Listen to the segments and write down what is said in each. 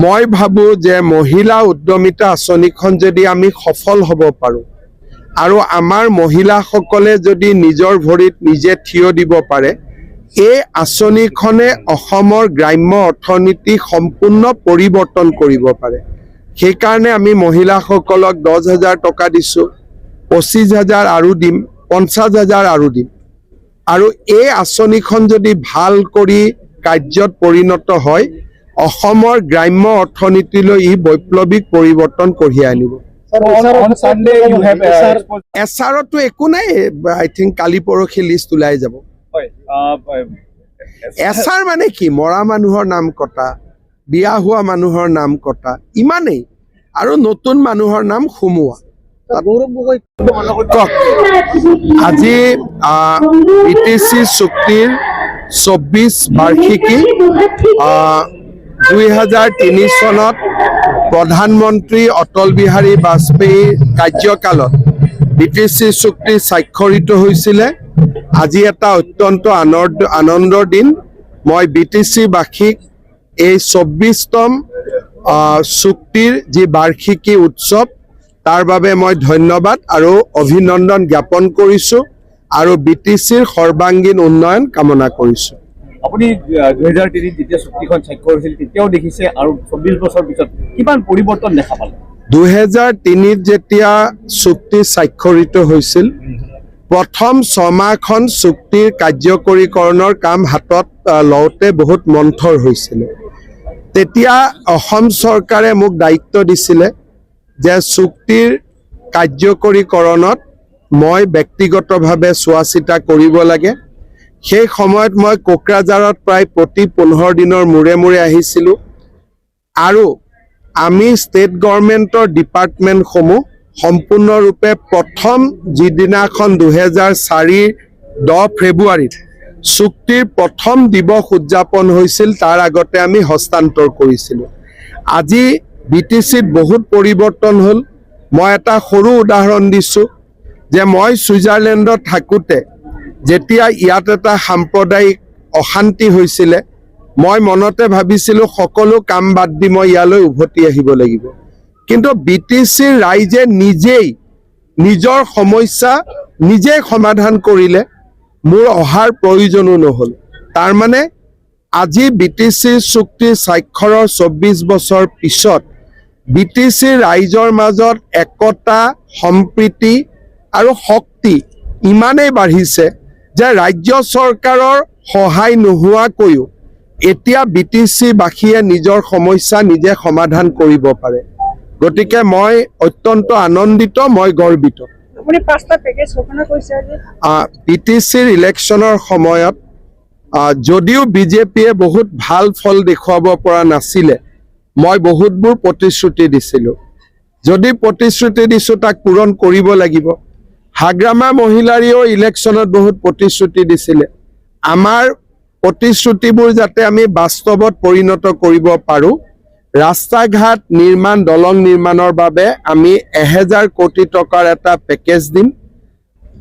মই ভাবো যে মহিলা উদ্যমিতা আঁচনিখন যদি আমি সফল হ'ব পাৰো আৰু আমাৰ মহিলাসকলে যদি নিজৰ ভৰিত নিজে থিয় দিব পাৰে, এই আঁচনিখনে অসমৰ গ্ৰাম্য অৰ্থনীতি সম্পূৰ্ণ পৰিৱৰ্তন কৰিব পাৰে। সেইকাৰণে আমি মহিলাসকলক 10,000 টকা দিছোঁ, 25,000 আৰু দিম, 50,000 আৰু দিম। আৰু এই আঁচনিখন যদি ভাল কৰি কাৰ্যত পৰিণত হয়, অসমৰ গ্ৰাম্য অৰ্থনীতিলৈ ই বৈপ্লৱিক পৰিৱৰ্তন কঢ়িয়াই আনিব। এছআৰতো একো নাই, আই থিংক কালি পৰহি লিষ্ট ওলাই যাব। এছআৰ মানে কি? মৰা মানুহৰ নাম কটা, বিয়া হোৱা মানুহৰ নাম কটা, ইমানেই, আৰু নতুন মানুহৰ নাম সোমোৱা। আজি BTC চুক্তিৰ 24 বাৰ্ষিকী। 2003 চনত প্ৰধানমন্ত্ৰী অটল বিহাৰী বাজপেয়ীৰ কাৰ্যকালত BTC চুক্তি স্বাক্ষৰিত হৈছিলে। আজি এটা অত্যন্ত আনন্দৰ দিন। মই BTC-বাসীক এই 24তম চুক্তিৰ যি বাৰ্ষিকী উৎসৱ, তাৰ বাবে মই ধন্যবাদ আৰু অভিনন্দন জ্ঞাপন কৰিছোঁ আৰু BTCৰ সৰ্বাংগীন উন্নয়ন কামনা কৰিছোঁ। আপুনি 2003 যেতিয়া চুক্তিখন স্বাক্ষৰ হৈছিল তেতিয়াও দেখিছে, আৰু 24 বছৰ পিছত কিমান পৰিৱৰ্তন দেখা পালে? 2003 যেতিয়া চুক্তি স্বাক্ষৰিত হৈছিল, প্ৰথম 6 মাহখন চুক্তিৰ কাৰ্যকৰীকৰণৰ কাম হাতত লওঁতে বহুত মন্থৰ হৈছিলে। তেতিয়া অসম চৰকাৰে মোক দায়িত্ব দিছিলে যে চুক্তিৰ কাৰ্যকৰীকৰণত মই ব্যক্তিগতভাৱে চোৱা চিতা কৰিব লাগে। সেই সময়ত মই কোকৰাঝাৰত প্ৰায় প্ৰতি 15 দিনৰ মূৰে মূৰে আহিছিলোঁ, আৰু আমি ষ্টেট গভৰ্ণমেণ্টৰ ডিপাৰ্টমেণ্টসমূহ সম্পূৰ্ণৰূপে প্ৰথম যিদিনাখন 2004 10 ফেব্ৰুৱাৰীত চুক্তিৰ প্ৰথম দিৱস উদযাপন হৈছিল, তাৰ আগতে আমি হস্তান্তৰ কৰিছিলোঁ। আজি BTCত বহুত পৰিৱৰ্তন হ'ল। মই এটা সৰু উদাহৰণ দিছোঁ যে মই ছুইজাৰলেণ্ডত থাকোঁতে যেতিয়া ইয়াত এটা সাম্প্ৰদায়িক অশান্তি হৈছিলে, মই মনতে ভাবিছিলোঁ সকলো কাম বাদ দি মই ইয়ালৈ উভতি আহিব লাগিব। কিন্তু BTCৰ ৰাইজে নিজেই নিজৰ সমস্যা নিজেই সমাধান কৰিলে, মোৰ অহাৰ প্ৰয়োজনো নহ'ল। তাৰমানে আজি BTC চুক্তি স্বাক্ষৰৰ 24 বছৰ পিছত BTCৰ ৰাইজৰ মাজত একতা, সম্প্ৰীতি আৰু শক্তি ইমানেই বাঢ়িছে যে ৰাজ্য চৰকাৰৰ সহায় নোহোৱাকৈও এতিয়া BTC-বাসীয়ে নিজৰ সমস্যা নিজে সমাধান কৰিব পাৰে। গতিকে মই অত্যন্ত আনন্দিত, মই গৰ্বিত। BTCৰ ইলেকশ্যনৰ সময়ত যদিও বিজেপিয়ে বহুত ভাল ফল দেখুৱাব পৰা নাছিলে, মই বহুতবোৰ প্ৰতিশ্ৰুতি দিছিলোঁ। যদি প্ৰতিশ্ৰুতি দিছোঁ তাক পূৰণ কৰিব লাগিব। হাগ্ৰামা মহিলাৰীও ইলেকশ্যনত বহুত প্ৰতিশ্ৰুতি দিছিলে। আমাৰ প্ৰতিশ্ৰুতিবোৰ যাতে আমি বাস্তৱত পৰিণত কৰিব পাৰোঁ, ৰাস্তা ঘাট নিৰ্মাণ, দলং নিৰ্মাণৰ বাবে আমি 1000 কোটি টকাৰ এটা পেকেজ দিম।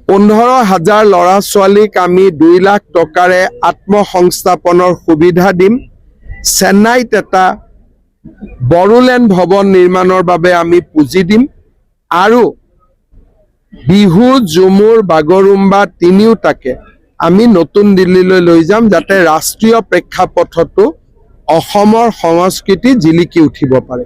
15,000 ল'ৰা ছোৱালীক আমি 2 লাখ টকাৰে আত্মসংস্থাপনৰ সুবিধা দিম। চেন্নাইত এটা বড়োলেণ্ড ভৱন নিৰ্মাণৰ বাবে আমি পুঁজি দিম, আৰু বিহু, ঝুমুৰ, বাগৰুম্বা তিনিওটাকে আমি নতুন দিল্লীলৈ লৈ যাম, যাতে ৰাষ্ট্ৰীয় প্ৰেক্ষাপটতো অসমৰ সংস্কৃতি জিলিকি উঠিব পাৰে।